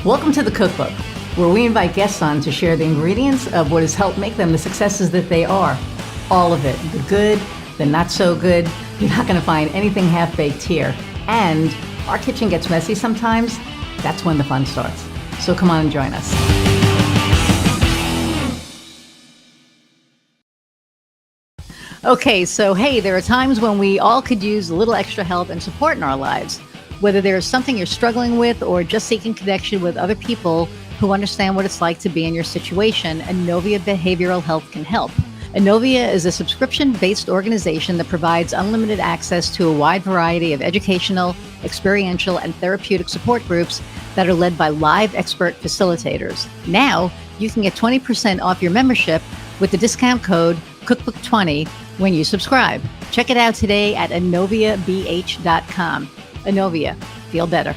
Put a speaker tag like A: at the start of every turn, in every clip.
A: Welcome to the Cookbook, where we invite guests on to share the ingredients of what has helped make them the successes that they are. All of it, the good, the not so good. You're not going to find anything half-baked here. And our kitchen gets messy sometimes. That's when the fun starts. So come on and join us. Okay, so hey, there are times when we all could use a little extra help and support in our lives. Whether there's something you're struggling with or just seeking connection with other people who understand what it's like to be in your situation, Inovia Behavioral Health can help. Inovia is a subscription-based organization that provides unlimited access to a wide variety of educational, experiential, and therapeutic support groups that are led by live expert facilitators. Now, you can get 20% off your membership with the discount code Cookbook20 when you subscribe. Check it out today at inoviabh.com. Inovia, feel better.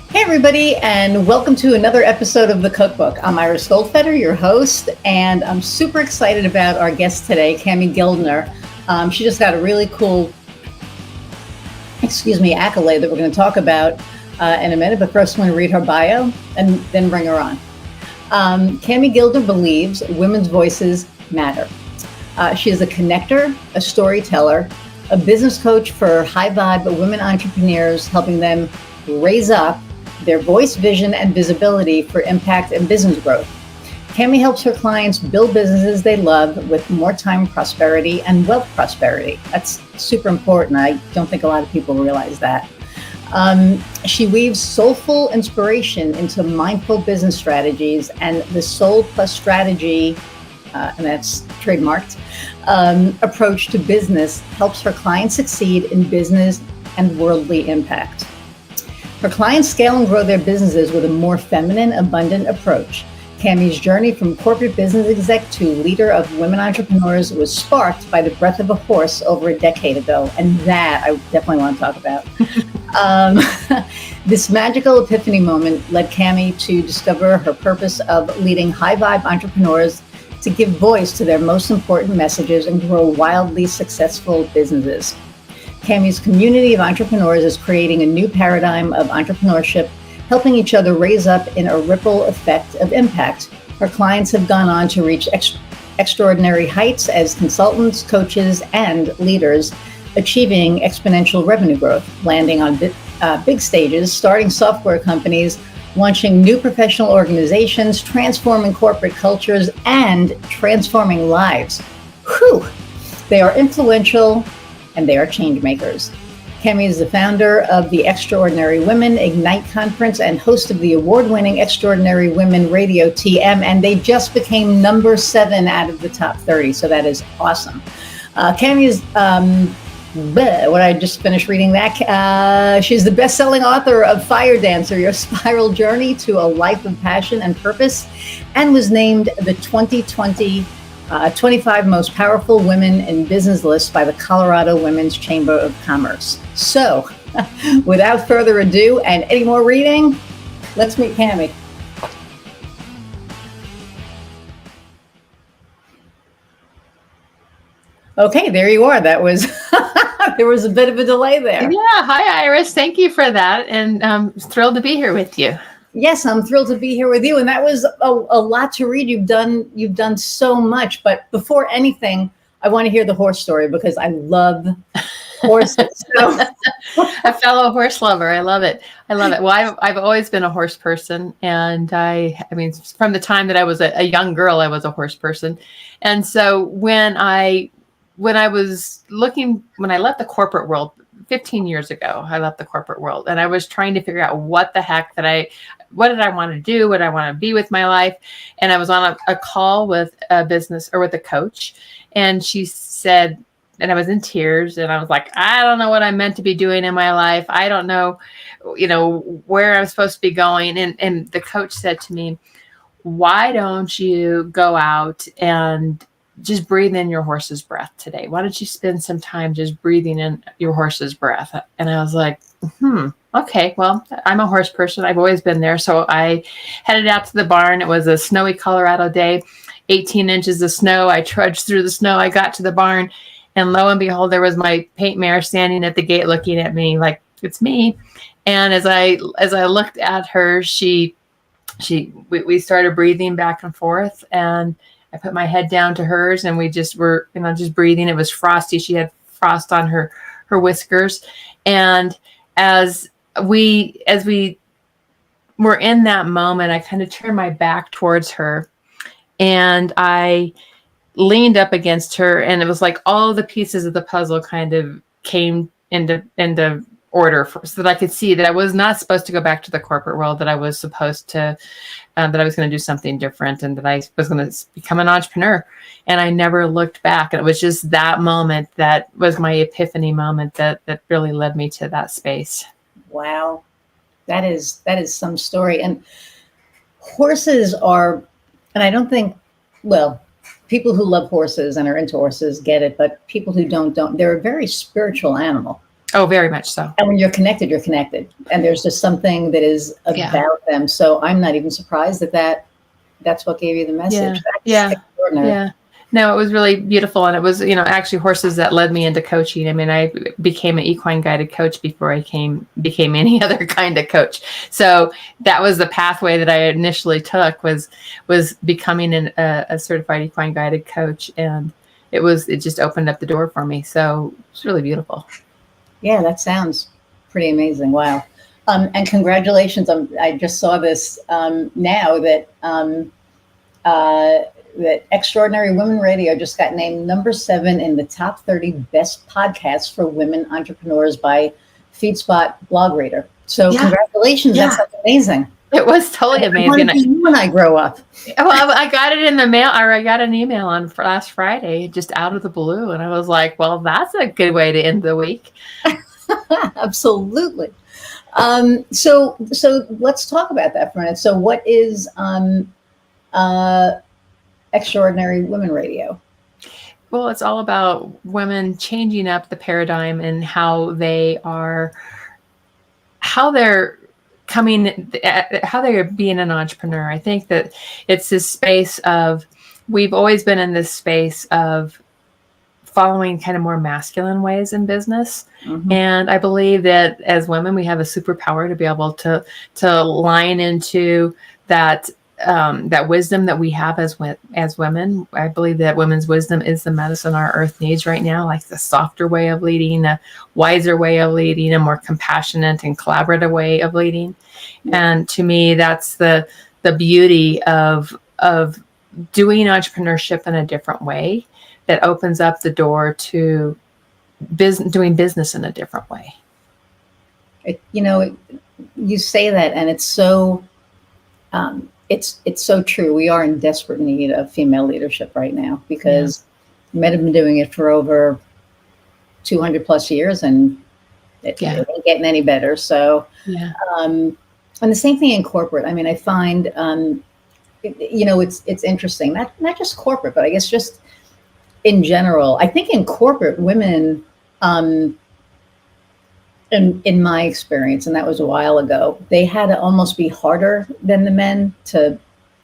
A: Hey everybody, and welcome to another episode of the Cookbook. I'm Iris Goldfeder, your host, and I'm super excited about our guest today, Cami Guildner. She just got a really cool, accolade that we're going to talk about in a minute, but first I'm going to read her bio and then bring her on. Cami Guildner believes women's voices matter. She is a connector, a storyteller, a business coach for high-vibe women entrepreneurs, helping them raise up their voice, vision, and visibility for impact and business growth. Cami helps her clients build businesses they love with more time prosperity and wealth prosperity. That's super important. I don't think a lot of people realize that. She weaves soulful inspiration into mindful business strategies, and the Soul Plus Strategy, and that's trademarked, approach to business helps her clients succeed in business and worldly impact. Her clients scale and grow their businesses with a more feminine, abundant approach. Cami's journey from corporate business exec to leader of women entrepreneurs was sparked by the breath of a horse over a decade ago, and that I definitely want to talk about. This magical epiphany moment led Cami to discover her purpose of leading high-vibe entrepreneurs to give voice to their most important messages and grow wildly successful businesses. Cami's community of entrepreneurs is creating a new paradigm of entrepreneurship, helping each other raise up in a ripple effect of impact. Her clients have gone on to reach extraordinary heights as consultants, coaches, and leaders, achieving exponential revenue growth, landing on big stages, starting software companies, launching new professional organizations, transforming corporate cultures, and transforming lives. Whew! They are influential and they are change makers. Cami is the founder of the Extraordinary Women Ignite Conference and host of the award-winning Extraordinary Women Radio TM, and they just became number 7 out of the top 30, so that is awesome. Cami is, when I just finished reading that, she's the best-selling author of Fire Dancer, Your Spiral Journey to a Life of Passion and Purpose, and was named the 2020 25 Most Powerful Women in Business list by the Colorado Women's Chamber of Commerce. So, without further ado and any more reading, let's meet Cami. Okay, there you are. That was, there was a bit of a delay there.
B: Yeah. Hi, Iris. Thank you for that. And I'm thrilled to be here with you.
A: Yes, I'm thrilled to be here with you. And that was a lot to read. You've done so much. But before anything, I want to hear the horse story because I love horses. So.
B: A fellow horse lover. I love it. Well, I've always been a horse person. And I mean, from the time that I was a young girl, I was a horse person. And so when I left the corporate world 15 years ago, I left the corporate world and I was trying to figure out what the heck what did I want to do? What did I want to be with my life? And I was on a call with a coach, and she said, and I was in tears and I was like, I don't know what I'm meant to be doing in my life. I don't know, where I'm supposed to be going. And the coach said to me, why don't you go out and just breathe in your horse's breath today? Why don't you spend some time just breathing in your horse's breath? And I was like, okay, well, I'm a horse person. I've always been there. So I headed out to the barn. It was a snowy Colorado day, 18 inches of snow. I trudged through the snow. I got to the barn, and lo and behold, there was my paint mare standing at the gate looking at me like, it's me. And as I looked at her, we started breathing back and forth, and I put my head down to hers, and we just were, just breathing. It was frosty. She had frost on her whiskers. And as we were in that moment, I kind of turned my back towards her, and I leaned up against her, and it was like all the pieces of the puzzle kind of came into order so that I could see that I was not supposed to go back to the corporate world, that I was supposed to, that I was going to do something different, and that I was going to become an entrepreneur. And I never looked back. And it was just that moment that was my epiphany moment that really led me to that space.
A: Wow. That is some story. And horses are, and I don't think, well, people who love horses and are into horses get it, but people who don't, they're a very spiritual animal.
B: Oh, very much so.
A: And when you're connected, you're connected. And there's just something that is about them. So I'm not even surprised that's what gave you the message.
B: Yeah. No, it was really beautiful. And it was, actually horses that led me into coaching. I mean, I became an equine guided coach before I became any other kind of coach. So that was the pathway that I initially took, was becoming a certified equine guided coach. And it just opened up the door for me. So it's really beautiful.
A: Yeah, that sounds pretty amazing. Wow. And congratulations. I just saw this now that that Extraordinary Women Radio just got named number 7 in the top 30 best podcasts for women entrepreneurs by FeedSpot Blog Reader. So congratulations. Yeah. That's amazing.
B: It was totally amazing.
A: When I grow up.
B: Well, I got it in the mail, or I got an email on last Friday, just out of the blue. And I was like, well, that's a good way to end the week.
A: Absolutely. So let's talk about that for a minute. So what is Extraordinary Women Radio?
B: Well, it's all about women changing up the paradigm and how they're being an entrepreneur. I think that it's this space of, we've always been in this space of following kind of more masculine ways in business. Mm-hmm. And I believe that as women, we have a superpower to be able to line into that wisdom that we have as women. I believe that women's wisdom is the medicine our earth needs right now, like the softer way of leading, a wiser way of leading, a more compassionate and collaborative way of leading. And to me, that's the beauty of doing entrepreneurship in a different way, that opens up the door to doing business in a different way.
A: You say that, and it's so it's so true. We are in desperate need of female leadership right now, because men have been doing it for over 200 plus years, and it ain't getting any better. So, and the same thing in corporate. I mean, I find, it's interesting, not just corporate, but I guess just in general. I think in corporate, women, in my experience, and that was a while ago, they had to almost be harder than the men to.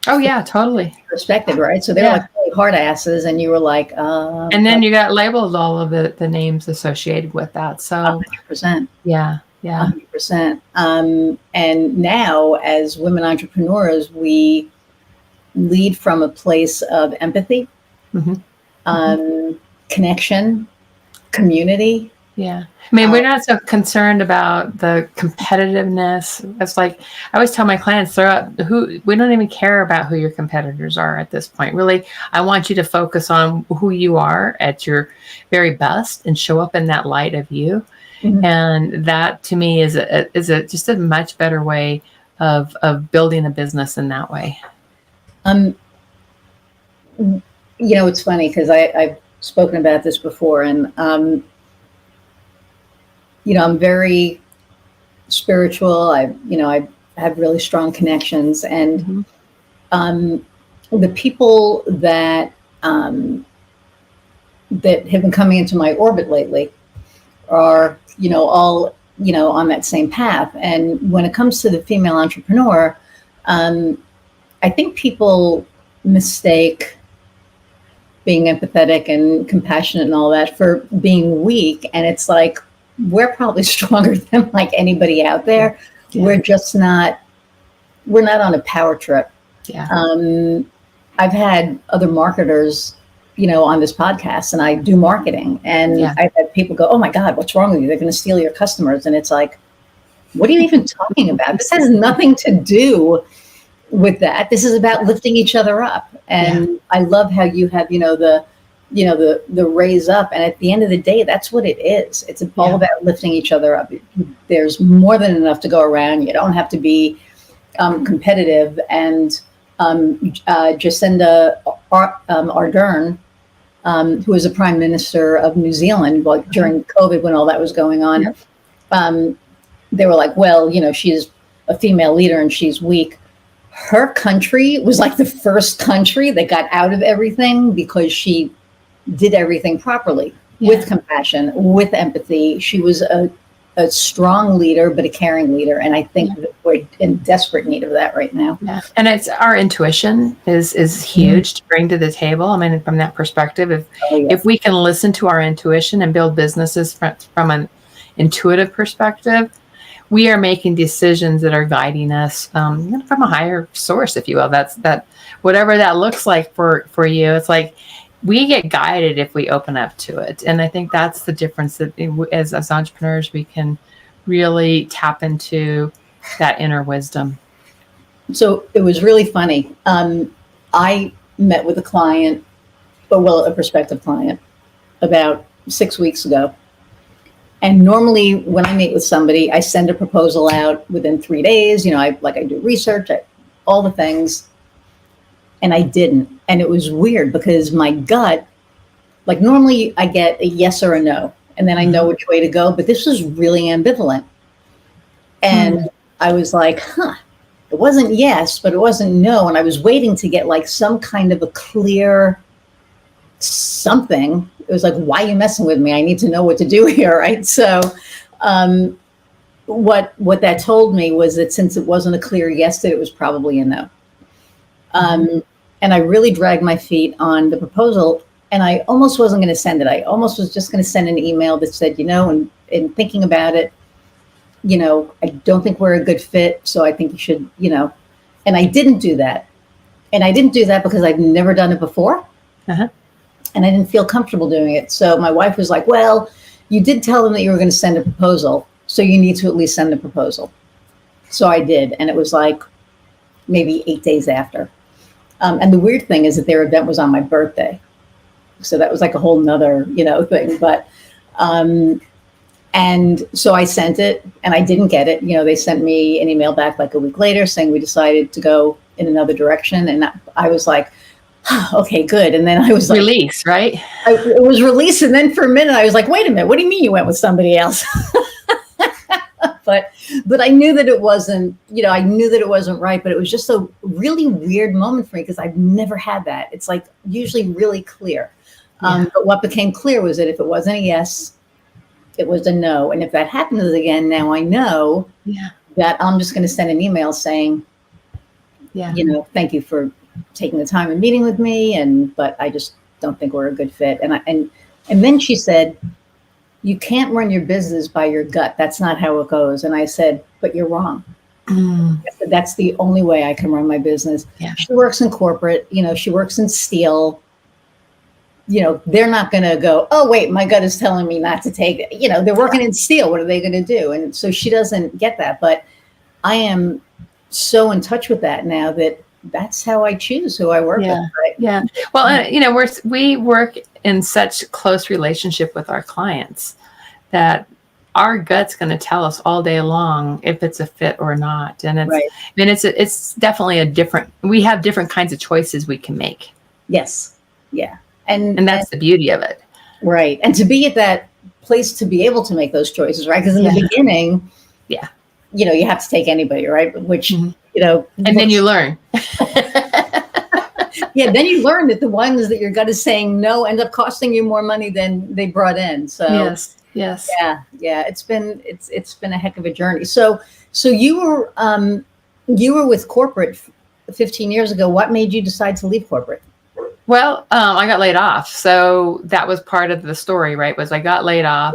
B: Oh yeah, totally.
A: Respected, right? So they're like really hard asses, and you were like,
B: and then you got labeled all of the names associated with that. So
A: 100%.
B: Yeah.
A: 100%. And now, as women entrepreneurs, we lead from a place of empathy, connection, community.
B: Yeah. I mean, we're not so concerned about the competitiveness. It's like, I always tell my clients, we don't even care about who your competitors are at this point. Really, I want you to focus on who you are at your very best and show up in that light of you. Mm-hmm. And that, to me, is just a much better way of building a business in that way.
A: It's funny, because I've spoken about this before, and I'm very spiritual. I have really strong connections, and the people that have been coming into my orbit lately are, all, on that same path. And when it comes to the female entrepreneur, I think people mistake being empathetic and compassionate and all that for being weak. And it's like, we're probably stronger than like anybody out there. Yeah. We're not on a power trip.
B: Yeah.
A: I've had other marketers, on this podcast, and I do marketing, and I've had people go, "Oh my God, what's wrong with you? They're going to steal your customers." And it's like, what are you even talking about? This has nothing to do with that. This is about lifting each other up. And I love how you have, the raise up. And at the end of the day, that's what it is. It's all about lifting each other up. There's more than enough to go around. You don't have to be competitive. And Jacinda Ardern, who was the Prime Minister of New Zealand during COVID when all that was going on, they were like, well, she's a female leader and she's weak. Her country was like the first country that got out of everything because she did everything properly with compassion, with empathy. She was a strong leader, but a caring leader. And I think that we're in desperate need of that right now.
B: Yeah. And it's our intuition is huge to bring to the table. I mean, from that perspective, if we can listen to our intuition and build businesses from an intuitive perspective, we are making decisions that are guiding us from a higher source, if you will. That whatever that looks like for you. It's like we get guided if we open up to it. And I think that's the difference, that as entrepreneurs, we can really tap into that inner wisdom.
A: So it was really funny. I met with a client, a prospective client, about 6 weeks ago. And normally when I meet with somebody, I send a proposal out within 3 days. I do research, all the things. And I didn't. And it was weird because my gut, normally I get a yes or a no, and then I know which way to go. But this was really ambivalent. And I was like, it wasn't yes, but it wasn't no. And I was waiting to get some kind of a clear something. It was like, why are you messing with me? I need to know what to do here, right? So what that told me was that since it wasn't a clear yes, that it was probably a no. And I really dragged my feet on the proposal, and I almost wasn't going to send it. I almost was just going to send an email that said, in thinking about it, I don't think we're a good fit. So I think you should, and I didn't do that. And I didn't do that because I'd never done it before. And I didn't feel comfortable doing it. So my wife was like, well, you did tell them that you were going to send a proposal, so you need to at least send the proposal. So I did. And it was maybe 8 days after. And the weird thing is that their event was on my birthday. So that was a whole nother, thing. But, and so I sent it and I didn't get it. They sent me an email back a week later saying we decided to go in another direction. And I was like, okay, good. And then I was like,
B: release, right?
A: It was released. And then for a minute, I was like, wait a minute, what do you mean you went with somebody else? But I knew that it wasn't, I knew that it wasn't right, but it was just a really weird moment for me because I've never had that. It's usually really clear. But what became clear was that if it wasn't a yes, it was a no. And if that happens again, now I know that I'm just going to send an email saying, thank you for taking the time and meeting with me, but I just don't think we're a good fit. And then she said, you can't run your business by your gut. That's not how it goes. And I said, but you're wrong. I said, that's the only way I can run my business. She works in corporate, she works in steel. They're not going to go, oh, wait, my gut is telling me not to take it. They're working in steel. What are they going to do? And so she doesn't get that. But I am so in touch with that now that that's how I choose who I work with. Right?
B: Yeah. Well, we work in such close relationship with our clients that our gut's going to tell us all day long if it's a fit or not. And it's definitely we have different kinds of choices we can make.
A: Yes. Yeah. And
B: that's the beauty of it.
A: Right. And to be at that place to be able to make those choices, right? Because in the beginning, you have to take anybody, right? Which, and
B: then you learn.
A: Then you learn that the ones that your gut is saying no end up costing you more money than they brought in. So
B: yes.
A: Yeah. It's been a heck of a journey. So you were with corporate 15 years ago. What made you decide to leave corporate?
B: Well, I got laid off. So that was part of the story, right? Was I got laid off.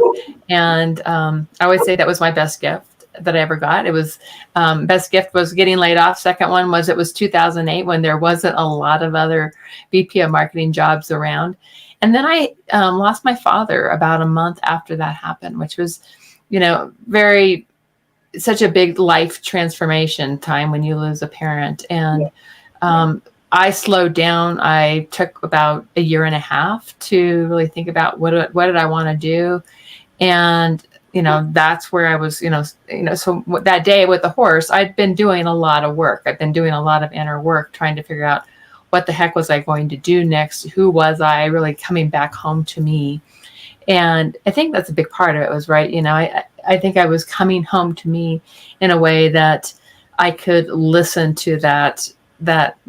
B: And I always say that was my best gift that I ever got. It was best gift was getting laid off. Second one was it was 2008 when there wasn't a lot of other VP of marketing jobs around. And then I lost my father about a month after that happened, which was, very such a big life transformation time when you lose a parent. And I slowed down. I took about a year and a half to really think about what did I want to do. And, that's where I was, so that day with the horse, I'd been doing a lot of work. I've been doing a lot of inner work, trying to figure out what the heck was I going to do next? Who was I? Really coming back home to me. And I think that's a big part of it was, right. I think I was coming home to me in a way that I could listen to that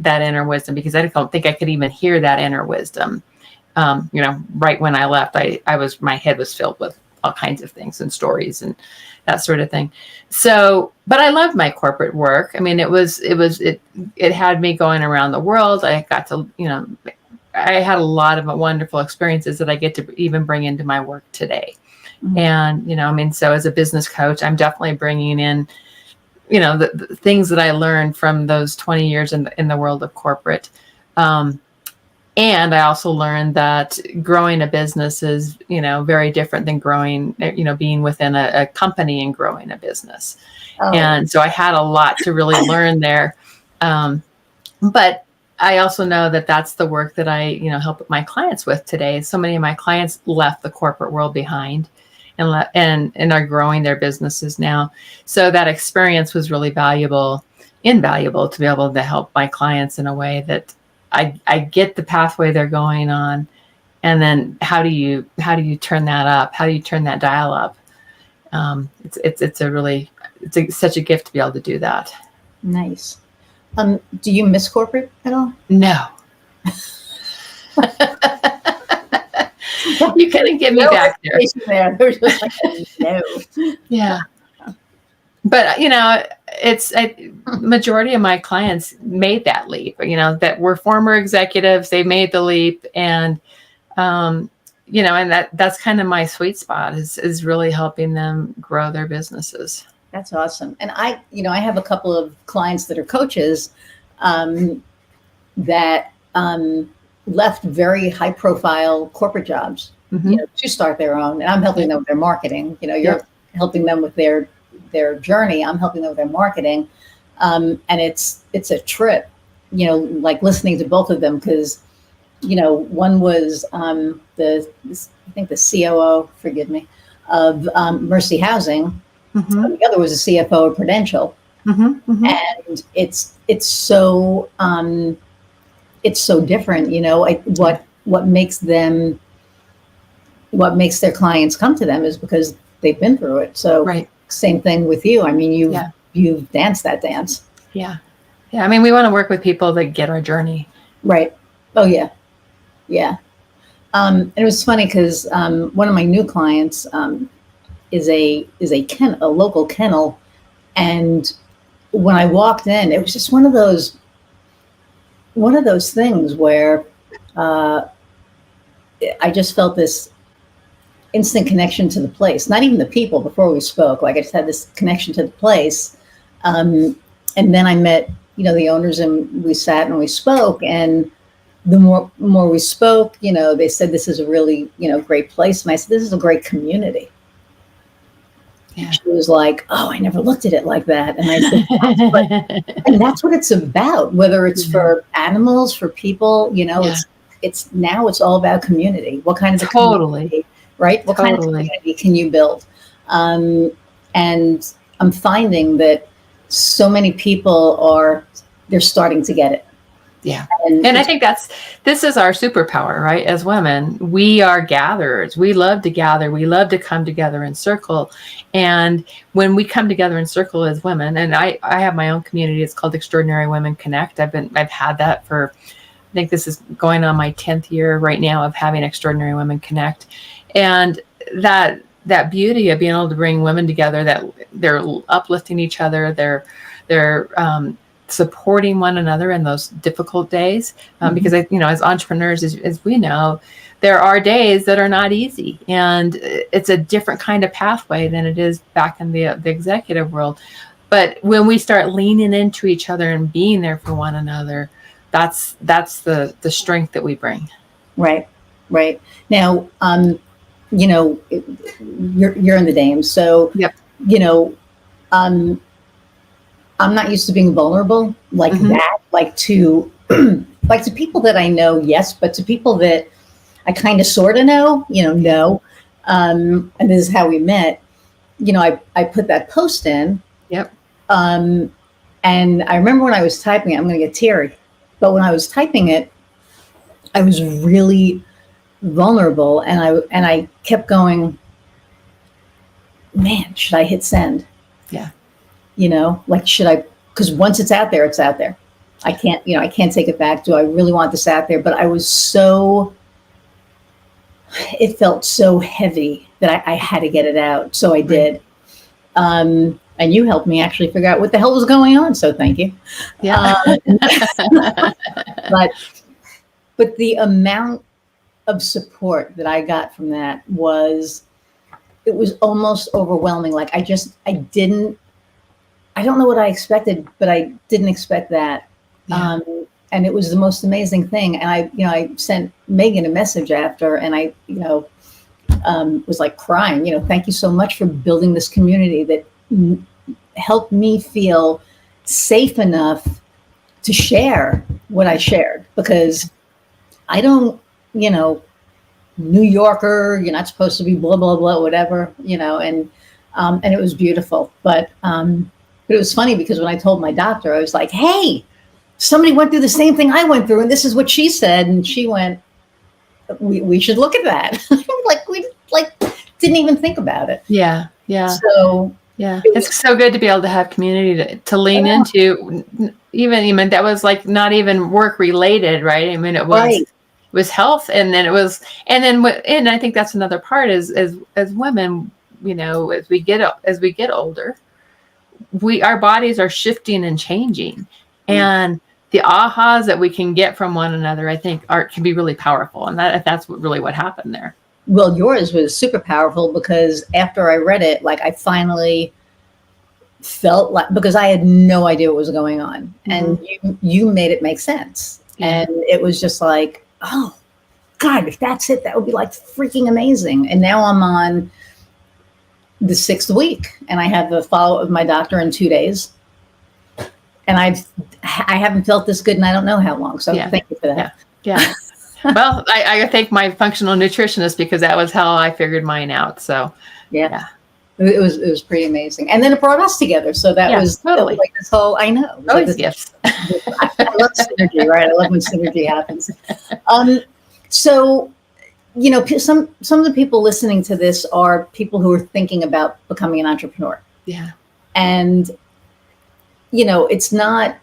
B: inner wisdom, because I don't think I could even hear that inner wisdom. Right when I left, my head was filled with all kinds of things and stories and that sort of thing. So, but I loved my corporate work. I mean, it had me going around the world. I got to, I had a lot of wonderful experiences that I get to even bring into my work today. Mm-hmm. And, so as a business coach, I'm definitely bringing in, the things that I learned from those 20 years in the world of corporate. And I also learned that growing a business is, very different than growing, being within a company and growing a business. Oh. And so I had a lot to really learn there. But I also know that that's the work that I, help my clients with today. So many of my clients left the corporate world behind and are growing their businesses now. So that experience was really invaluable to be able to help my clients in a way that I get the pathway they're going on. And then how do you turn that up? How do you turn that dial up? It's such a gift to be able to do that.
A: Nice. Do you miss corporate at all?
B: No. You couldn't get me back there.
A: They're just like, no.
B: Yeah. But, it's a majority of my clients made that leap, that were former executives. They made the leap. And, and that's kind of my sweet spot is really helping them grow their businesses.
A: That's awesome. And I have a couple of clients that are coaches that left very high profile corporate jobs, mm-hmm. To start their own. And I'm helping them with their marketing. You're helping them with their journey. I'm helping them with their marketing. And it's a trip, like listening to both of them, because, one was I think the COO, forgive me, of Mercy Housing. Mm-hmm. The other was a CFO of Prudential. Mm-hmm. Mm-hmm. And it's so different, what makes their clients come to them is because they've been through it. So right. Same thing with you. I mean, you've danced that dance.
B: Yeah. Yeah. I mean, we want to work with people that get our journey.
A: Right. Oh yeah. Yeah. And it was funny because one of my new clients is a local kennel. And when I walked in, it was just one of those things where I just felt this instant connection to the place, not even the people before we spoke. Like I just had this connection to the place. And then I met, the owners, and we sat and we spoke, and the more we spoke, they said, this is a really, great place. And I said, this is a great community. Yeah. She was like, oh, I never looked at it like that. And I said, that's what it's about, whether it's for animals, for people, it's all about community. What kind of a community, right? What kind of community can you build? And I'm finding that so many people they're starting to get it.
B: Yeah. And I think this is our superpower, right? As women, we are gatherers. We love to gather. We love to come together in circle. And when we come together in circle as women, and I have my own community, it's called Extraordinary Women Connect. I've had that for, I think this is going on my 10th year right now of having Extraordinary Women Connect. And that beauty of being able to bring women together, that they're uplifting each other, they're supporting one another in those difficult days. Because as entrepreneurs, as we know, there are days that are not easy, and it's a different kind of pathway than it is back in the executive world. But when we start leaning into each other and being there for one another, that's the strength that we bring.
A: Right. Now, you're in the Dames, so
B: Yep.
A: I'm not used to being vulnerable like that, like to people that I know, yes, but to people that I kind of sort of know, no. And this is how we met. I put that post in.
B: Yep.
A: And I remember when I was typing it, I'm going to get teary, but when I was typing it, I was really vulnerable, and I kept going, man, should I hit send?
B: Yeah.
A: Should I, because once it's out there, it's out there. I can't take it back. Do I really want this out there? But it felt so heavy that I had to get it out. So I did. And you helped me actually figure out what the hell was going on. So thank you.
B: Yeah.
A: But the amount of support that I got from that it was almost overwhelming. Like I don't know what I expected, but I didn't expect that.
B: Yeah.
A: And it was the most amazing thing. And I sent Megan a message after, and I was like crying, thank you so much for building this community that helped me feel safe enough to share what I shared, because I don't, New Yorker, you're not supposed to be blah, blah, blah, whatever, and it was beautiful. But it was funny because when I told my doctor, I was like, hey, somebody went through the same thing I went through, and this is what she said. And she went, we should look at that. we didn't even think about it.
B: Yeah. Yeah.
A: So
B: yeah, it's so good to be able to have community to lean into. Even that was like not even work related, right? I mean, it was health, and then and I think that's another part is as women, as we get older, our bodies are shifting and changing, and the ahas that we can get from one another, I think, can be really powerful, and that's what happened there.
A: Well, yours was super powerful because after I read it, I finally felt like, because I had no idea what was going on, and you made it make sense. And it was just like, oh God, if that's it, that would be freaking amazing. And now I'm on the 6th week, and I have a follow-up with my doctor in 2 days. And I haven't felt this good in I don't know how long. So thank you for that.
B: Yeah. Well, I thank my functional nutritionist, because that was how I figured mine out. So yeah.
A: It was pretty amazing. And then it brought us together. So that was totally this whole, I know.
B: Always gifts.
A: I love synergy, right? I love when synergy happens. So, some of the people listening to this are people who are thinking about becoming an entrepreneur.
B: Yeah.
A: And, it's not,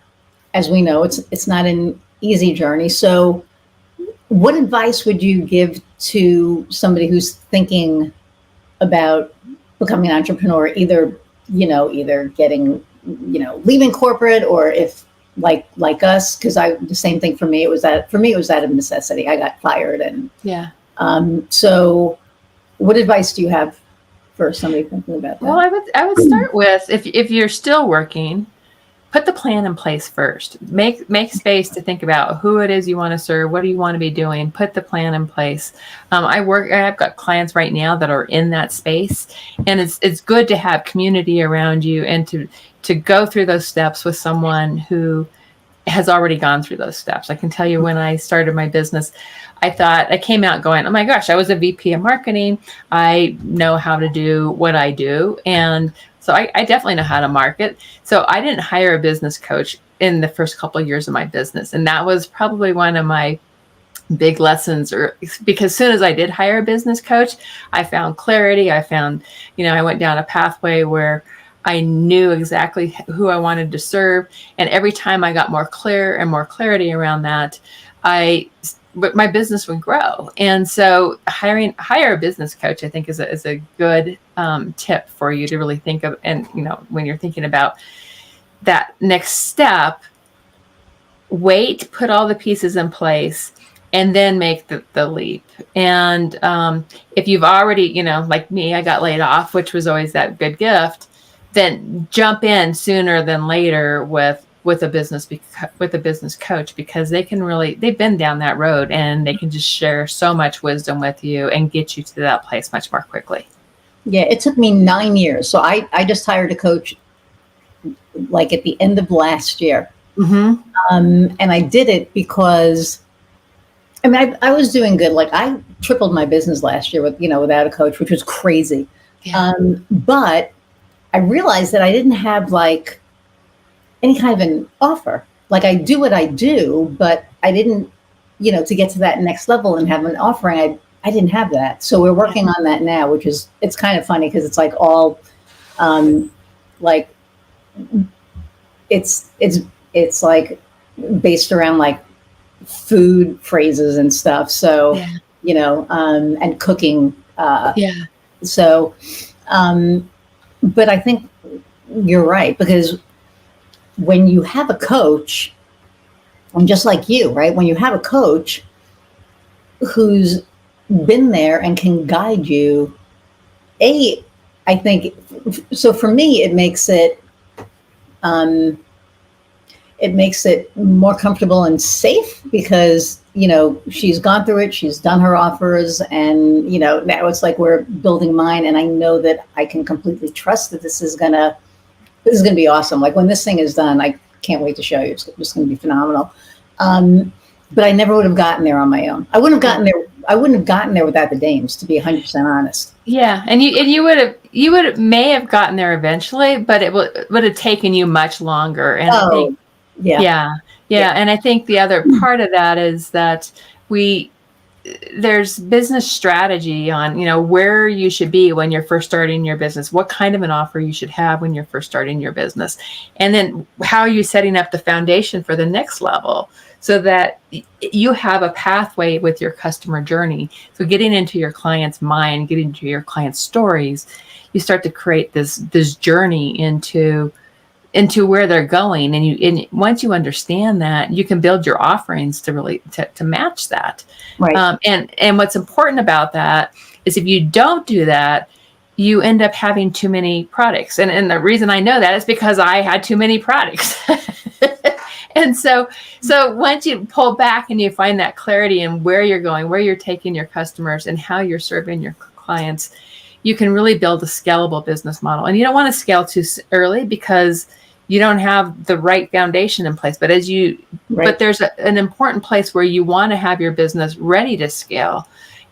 A: as we know, it's not an easy journey. So what advice would you give to somebody who's thinking about becoming an entrepreneur, either getting, leaving corporate, or if like us, because the same thing for me, it was out of necessity. I got fired. And so what advice do you have for somebody thinking about that?
B: Well, I would start with, if you're still working, put the plan in place first. Make space to think about who it is you want to serve. What do you want to be doing? Put the plan in place. I've got clients right now that are in that space, and it's good to have community around you and to go through those steps with someone who has already gone through those steps. I can tell you, when I started my business, I came out going, oh my gosh, I was a VP of marketing. I know how to do what I do. And so I definitely know how to market. So I didn't hire a business coach in the first couple of years of my business. And that was probably one of my big lessons, because as soon as I did hire a business coach, I found clarity. I found, I went down a pathway where I knew exactly who I wanted to serve. And every time I got more clear and more clarity around that, my business would grow. And so hire a business coach, I think, is a good tip for you to really think of. And, when you're thinking about that next step, wait, put all the pieces in place, and then make the leap. And if you've already, like me, I got laid off, which was always that good gift, then jump in sooner than later with a business coach, because they've been down that road, and they can just share so much wisdom with you and get you to that place much more quickly.
A: Yeah, it took me 9 years. So I just hired a coach like at the end of last year.
B: Mm-hmm.
A: And I did it because, I mean, I was doing good. Like I tripled my business last year without a coach, which was crazy.
B: Yeah.
A: But I realized that I didn't have like any kind of an offer. Like I do what I do, but I didn't, to get to that next level and have an offering, I didn't have that. So we're working on that now, it's kind of funny because it's like all, like it's like based around like food phrases and stuff. So, and cooking. So, but I think you're right, because when you have a coach, and just like you, right? When you have a coach who's been there and can guide you, I think, so for me, it makes it more comfortable and safe because, she's gone through it, she's done her offers, and, now it's like we're building mine, and I know that I can completely trust that this is gonna be awesome. Like when this thing is done, I can't wait to show you. It's just gonna be phenomenal. But I never would have gotten there on my own. I wouldn't have gotten there without the dames, to be 100% honest.
B: Yeah, and you may have gotten there eventually, but it would have taken you much longer. And I think, yeah. And I think the other part of that is that there's business strategy on, where you should be when you're first starting your business, what kind of an offer you should have when you're first starting your business, and then how are you setting up the foundation for the next level so that you have a pathway with your customer journey. So getting into your client's mind, getting into your client's stories, you start to create this journey into where they're going. And once you understand that, you can build your offerings to really to match that.
A: Right.
B: And what's important about that is if you don't do that, you end up having too many products. And the reason I know that is because I had too many products. And so once you pull back and you find that clarity in where you're going, where you're taking your customers, and how you're serving your clients, you can really build a scalable business model. And you don't want to scale too early because you don't have the right foundation in place. But but there's an important place where you want to have your business ready to scale.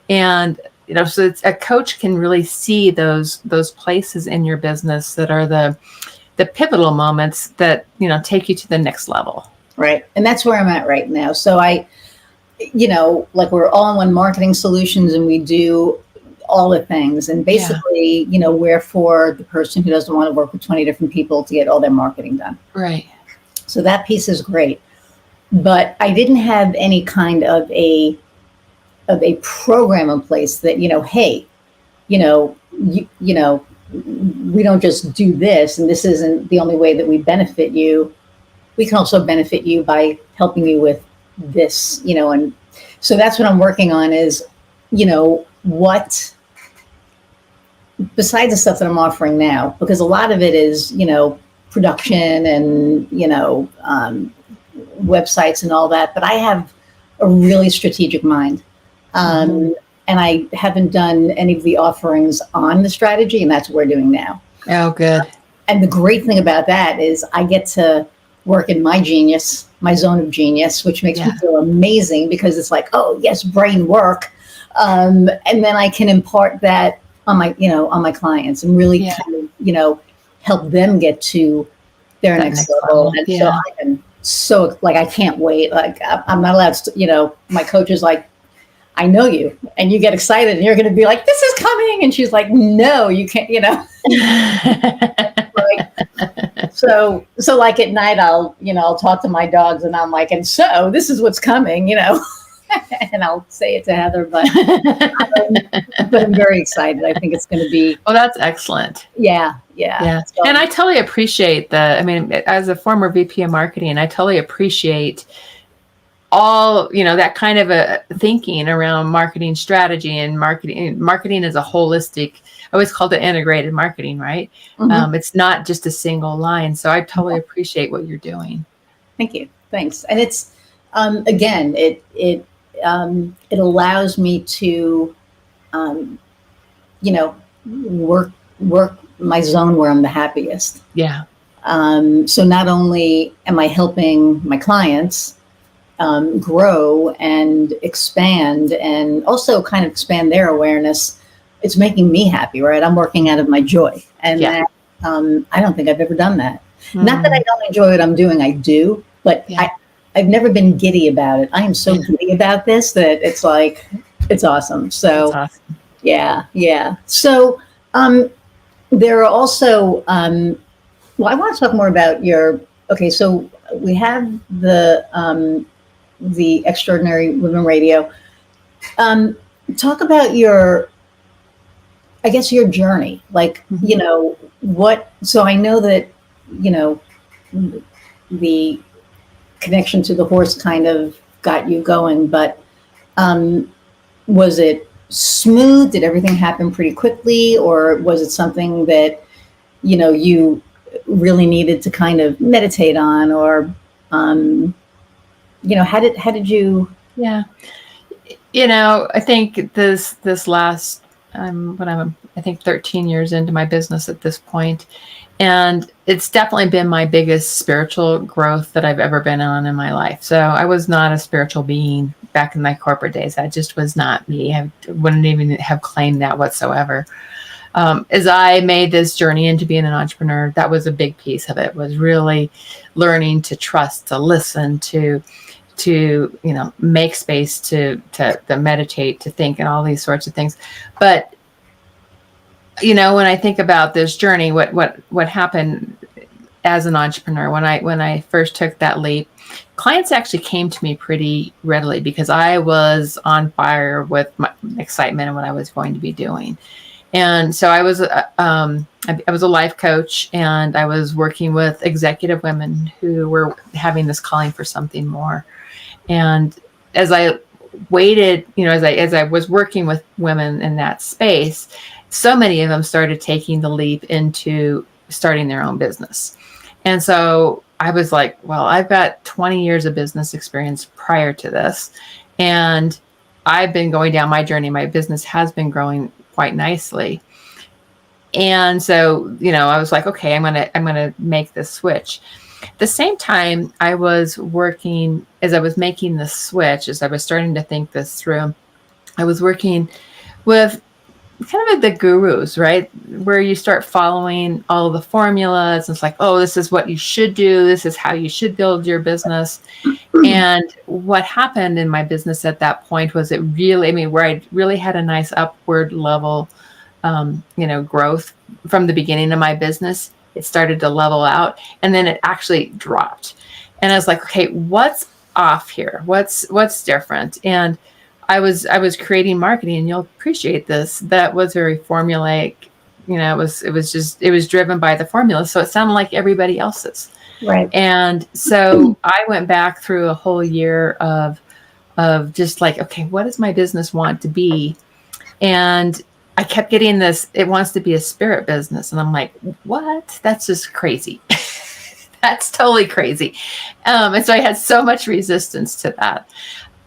B: And so a coach can really see those places in your business that are the pivotal moments that take you to the next level.
A: Right. And that's where I'm at right now. So like we're all-in-one marketing solutions, and we do all the things. And basically, we're for the person who doesn't want to work with 20 different people to get all their marketing done.
B: Right.
A: So that piece is great. But I didn't have any kind of a program in place that, hey, we don't just do this, and this isn't the only way that we benefit you. We can also benefit you by helping you with this, and so that's what I'm working on is, what, besides the stuff that I'm offering now, because a lot of it is, production and, websites and all that, but I have a really strategic mind. And I haven't done any of the offerings on the strategy, and that's what we're doing now.
B: Oh, good.
A: And the great thing about that is I get to work in my genius, my zone of genius, which makes me feel amazing, because it's like, oh yes, brain work. And then I can impart that on my clients and really kind of, help them get to their next level. And so I can't wait. Like I'm not allowed to, my coach is like, I know you, and you get excited and you're going to be like, this is coming. And she's like, no, you can't, So like at night, I'll talk to my dogs and I'm like, and so this is what's coming, and I'll say it to Heather, but I'm very excited. I think it's going to be.
B: Oh, that's excellent.
A: Yeah. So,
B: And I totally appreciate as a former VP of marketing, I totally appreciate all, that kind of a thinking around marketing strategy and marketing as a holistic. I always called it integrated marketing, right?
A: mm-hmm.
B: It's not just a single line. So I totally appreciate what you're doing.
A: Thank you. Thanks. And it's, again, it allows me to, work my zone where I'm the happiest.
B: Yeah.
A: So not only am I helping my clients grow and expand, and also kind of expand their awareness, it's making me happy, right? I'm working out of my joy. And that, I don't think I've ever done that. Not that I don't enjoy what I'm doing, I do, but I've never been giddy about it. I am so giddy about this that it's like, it's awesome. So,
B: awesome.
A: Yeah. So, there are also, well, I want to talk more about okay, so we have the Extraordinary Women Radio. Talk about your journey, like, so I know that, the connection to the horse kind of got you going, but was it smooth? Did everything happen pretty quickly, or was it something that, you really needed to kind of meditate on, or, how did you?
B: Yeah. I think this last, I think 13 years into my business at this point, and it's definitely been my biggest spiritual growth that I've ever been on in my life. So I was not a spiritual being back in my corporate days. That just was not me. I wouldn't even have claimed that whatsoever. As I made this journey into being an entrepreneur, that was a big piece of it, was really learning to trust, to listen, to make space to meditate, to think, and all these sorts of things. But when I think about this journey, what happened as an entrepreneur, when I first took that leap, clients actually came to me pretty readily because I was on fire with my excitement and what I was going to be doing. And so I was a life coach, and I was working with executive women who were having this calling for something more. And as I waited, as I was working with women in that space, so many of them started taking the leap into starting their own business. And so I was like, well, I've got 20 years of business experience prior to this, and I've been going down my journey. My business has been growing quite nicely. And so, I was like, okay, I'm going to make this switch. At the same time, I was working, as I was making the switch, as I was starting to think this through, I was working with kind of the gurus, right? Where you start following all of the formulas. And it's like, oh, this is what you should do. This is how you should build your business. And what happened in my business at that point was it really, where I really had a nice upward level, growth from the beginning of my business. It started to level out, and then it actually dropped. And I was like, okay, what's off here? What's different? And I was creating marketing, and you'll appreciate this, that was very formulaic. It was driven by the formula. So it sounded like everybody else's.
A: Right.
B: And so I went back through a whole year of just like, okay, what does my business want to be? And I kept getting this, it wants to be a spirit business. And I'm like, what? That's just crazy. That's totally crazy. And so I had so much resistance to that.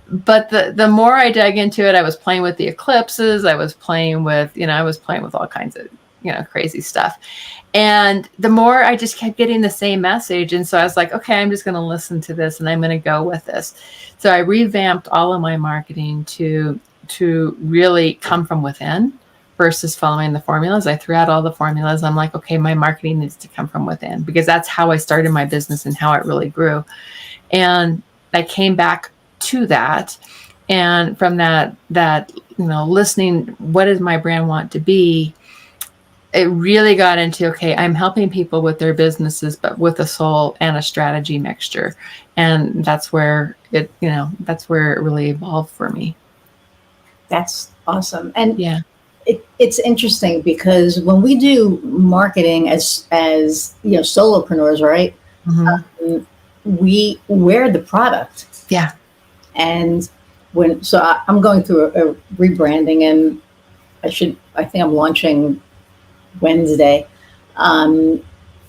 B: But the more I dug into it, I was playing with the eclipses. I was playing with, all kinds of, crazy stuff. And the more I just kept getting the same message. And so I was like, okay, I'm just going to listen to this, and I'm going to go with this. So I revamped all of my marketing to really come from within versus following the formulas. I threw out all the formulas. I'm like, okay, my marketing needs to come from within, because that's how I started my business and how it really grew. And I came back to that. And from that, listening, what does my brand want to be? it really got into, okay, I'm helping people with their businesses, but with a soul and a strategy mixture. And that's where that's where it really evolved for me.
A: That's awesome. And
B: Yeah.
A: it's interesting because when we do marketing as solopreneurs, right?
B: Mm-hmm.
A: We wear the product.
B: Yeah.
A: And I'm going through a rebranding, and I think I'm launching Wednesday. I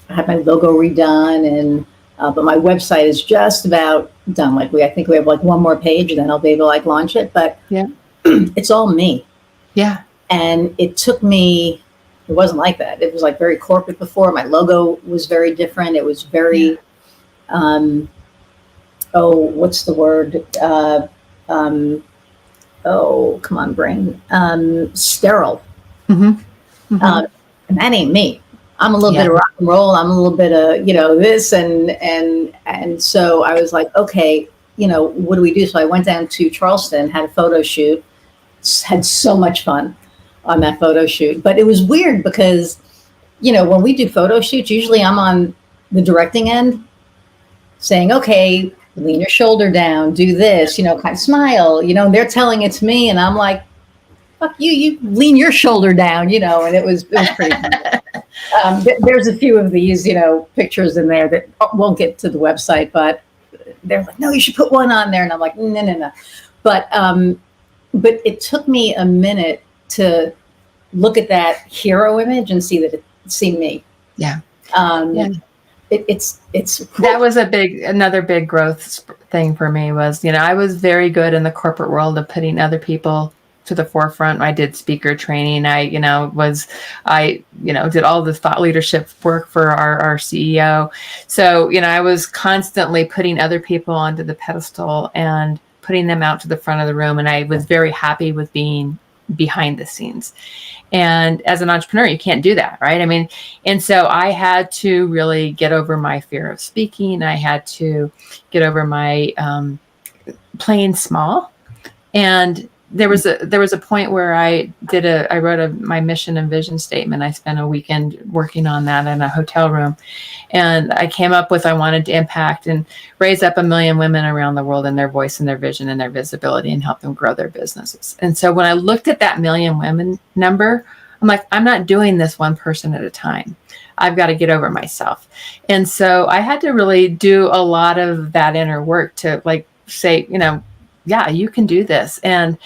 A: had my logo redone, and but my website is just about done. I think we have like one more page, and then I'll be able to launch it. But
B: Yeah.
A: it's all me.
B: Yeah.
A: And it took me. It wasn't like that. It was like very corporate before. My logo was very different. It was very, what's the word? Come on, brain. Sterile.
B: Mm-hmm. Mm-hmm.
A: And that ain't me. I'm a little bit of rock and roll. I'm a little bit of, this and so I was like, okay, what do we do? So I went down to Charleston, had a photo shoot, had so much fun on that photo shoot. But it was weird because, when we do photo shoots, usually I'm on the directing end saying, okay, lean your shoulder down, do this, kind of smile, they're telling it to me. And I'm like, fuck you lean your shoulder down, and it was pretty cool. There's a few of these, pictures in there that won't get to the website, but they're like, no, you should put one on there. And I'm like, no. But it took me a minute to look at that hero image and see me.
B: Yeah.
A: It's
B: that was another big growth thing for me was, I was very good in the corporate world of putting other people to the forefront. I did speaker training. I did all the thought leadership work for our CEO. So, I was constantly putting other people onto the pedestal and putting them out to the front of the room. And I was very happy with being behind the scenes. And as an entrepreneur, you can't do that, right? I mean, and so I had to really get over my fear of speaking. I had to get over my playing small. And there was a point where I wrote my mission and vision statement. I spent a weekend working on that in a hotel room. And I came up with, I wanted to impact and raise up 1 million women around the world in their voice and their vision and their visibility and help them grow their businesses. And so when I looked at that 1 million women number, I'm like, I'm not doing this one person at a time. I've got to get over myself. And so I had to really do a lot of that inner work to say, yeah, you can do this. And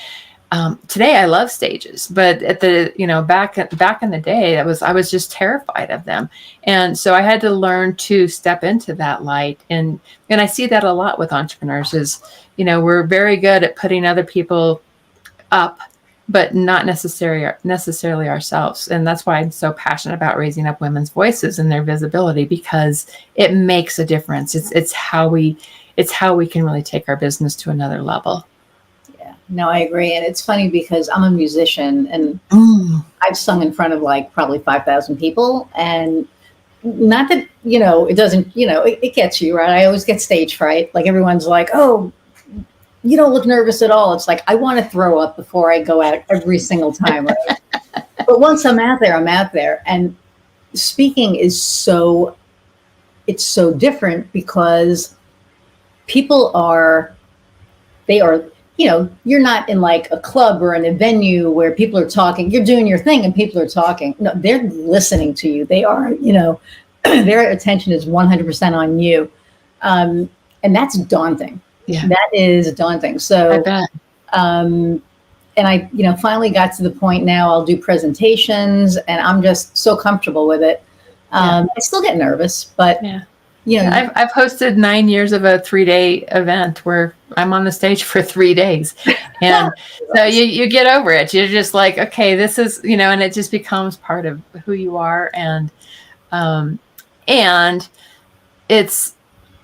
B: today I love stages, but at the, back in the day, I was just terrified of them. And so I had to learn to step into that light. And I see that a lot with entrepreneurs is, we're very good at putting other people up, but not necessarily ourselves. And that's why I'm so passionate about raising up women's voices and their visibility, because it makes a difference. It's how we can really take our business to another level.
A: Yeah, no, I agree. And it's funny because I'm a musician and I've sung in front of probably 5,000 people. And not that, it doesn't, it gets you, right? I always get stage fright. Everyone's like, oh, you don't look nervous at all. It's I want to throw up before I go out every single time. Right? But once I'm out there, I'm out there. And speaking is it's so different because people you're not in a club or in a venue where people are talking. You're doing your thing and people are talking. No, they're listening to you. They are, their attention is 100% on you. And that's daunting.
B: Yeah.
A: That is daunting. So,
B: I bet.
A: And I, finally got to the point now I'll do presentations and I'm just so comfortable with it. I still get nervous, but
B: I've hosted 9 years of a 3-day event where I'm on the stage for 3 days. And so you get over it. You're just like, okay, this is, and it just becomes part of who you are. And it's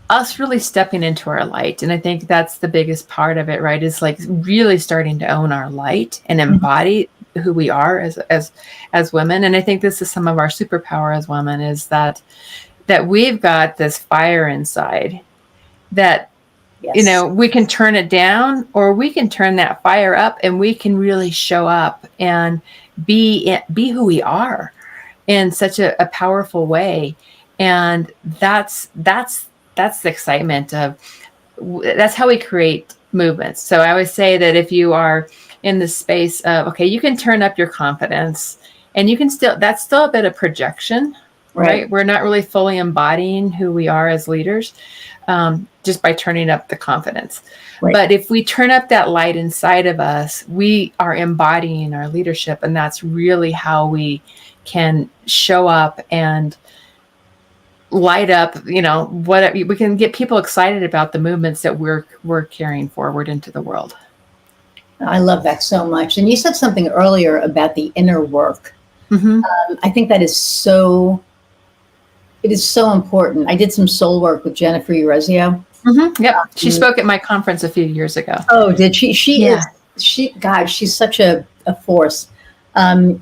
B: us really stepping into our light. And I think that's the biggest part of it, right? Is really starting to own our light and embody who we are as women. And I think this is some of our superpower as women is that we've got this fire inside that, we can turn it down or we can turn that fire up and we can really show up and be who we are. in such a powerful way. And that's the excitement of, that's how we create movements. So I always say that if you are in the space of, okay, you can turn up your confidence, and you can still, that's still a bit of projection, right? We're not really fully embodying who we are as leaders, just by turning up the confidence. Right. But if we turn up that light inside of us, we are embodying our leadership. And that's really how we can show up and light up, what we can get people excited about the movements that we're carrying forward into the world.
A: I love that so much. And you said something earlier about the inner work. Mm-hmm. I think that is so important. I did some soul work with Jennifer Urezio.
B: Mm-hmm. Yep. She spoke at my conference a few years ago.
A: Oh, did she? She's such a force. And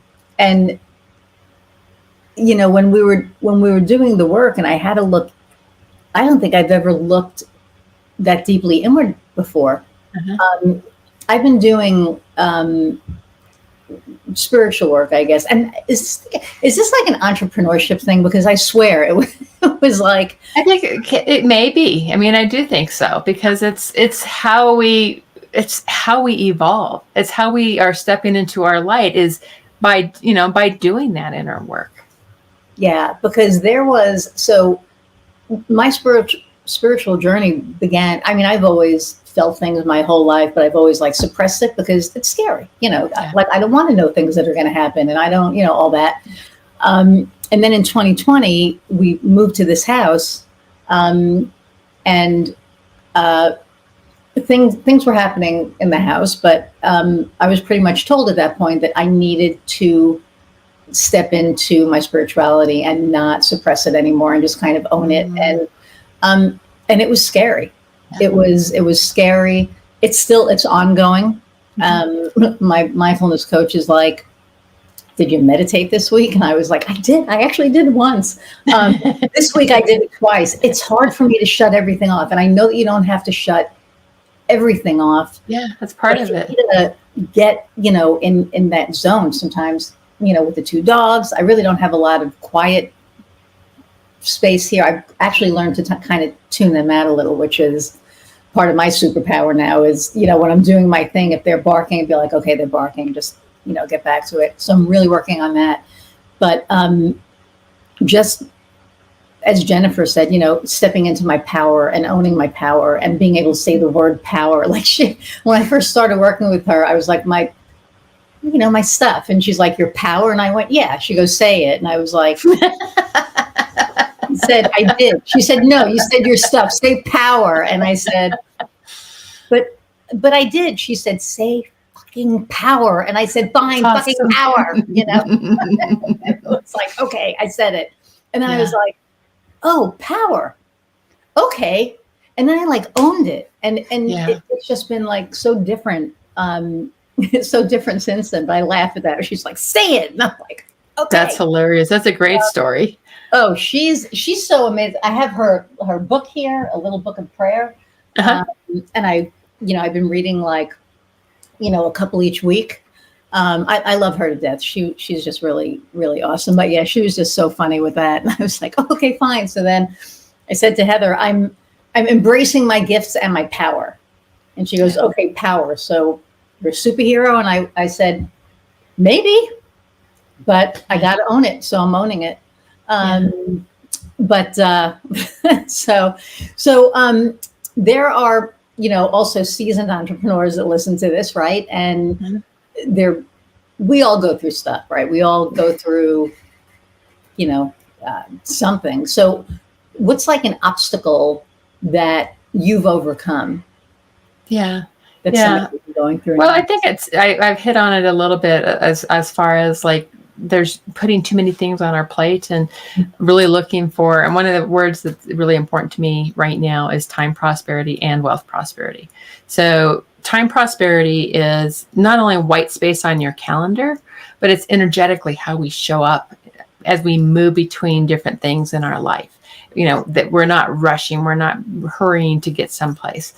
A: when we were doing the work, and I had to look, I don't think I've ever looked that deeply inward before. Mm-hmm. I've been doing spiritual work, I guess. And is this like an entrepreneurship thing? Because I swear it was like,
B: I think it may be. I mean, I do think so, because it's how we evolve. It's how we are stepping into our light, is by doing that inner work.
A: Yeah, because my spiritual journey began. I mean, I've always felt things my whole life, but I've always suppressed it because it's scary. Like I don't want to know things that are going to happen, and I don't, all that. And then in 2020, we moved to this house, and things were happening in the house, but I was pretty much told at that point that I needed to step into my spirituality and not suppress it anymore, and just kind of own it. And it was scary. Yeah. It was scary. It's ongoing. My mindfulness coach is like, did you meditate this week? And I was like, I did. I actually did once. This week I did it twice. It's hard for me to shut everything off. And I know that you don't have to shut everything off.
B: Yeah, that's part of it.
A: To get, in that zone sometimes, with the two dogs. I really don't have a lot of quiet space here. I've actually learned to kind of tune them out a little, which is part of my superpower now. Is, when I'm doing my thing, if they're barking, I'd be like, okay, they're barking, just, get back to it. So I'm really working on that. But just as Jennifer said, stepping into my power and owning my power and being able to say the word power. Like when I first started working with her, I was like, my stuff. And she's like, your power? And I went, yeah. She goes, say it. And I was like, I said, I did. She said, no, you said your stuff, say power. And I said, but I did. She said, say fucking power. And I said, fine, awesome. Fucking power, It's like, okay, I said it. And then I was like, oh, power. Okay. And then I owned it. And it's just been so different. It's so different since then, but I laugh at that. She's like, say it. And I'm like, okay.
B: That's hilarious. That's a great story.
A: Oh, she's so amazing. I have her book here, a little book of prayer. Uh-huh. And I've been reading a couple each week. I love her to death. She's just really, really awesome. But yeah, she was just so funny with that. And I was like, oh, okay, fine. So then I said to Heather, I'm embracing my gifts and my power. And she goes, okay, power. So you're a superhero? And I said, maybe, but I got to own it. So I'm owning it. But so there are, also seasoned entrepreneurs that listen to this, right? And we all go through stuff, right? We all go through, something. So what's an obstacle that you've overcome?
B: Yeah.
A: That's somebody going through.
B: Well, I think I've hit on it a little bit as far as there's putting too many things on our plate and really looking for, and one of the words that's really important to me right now is time prosperity and wealth prosperity. So time prosperity is not only white space on your calendar, but it's energetically how we show up as we move between different things in our life. That we're not rushing, we're not hurrying to get someplace.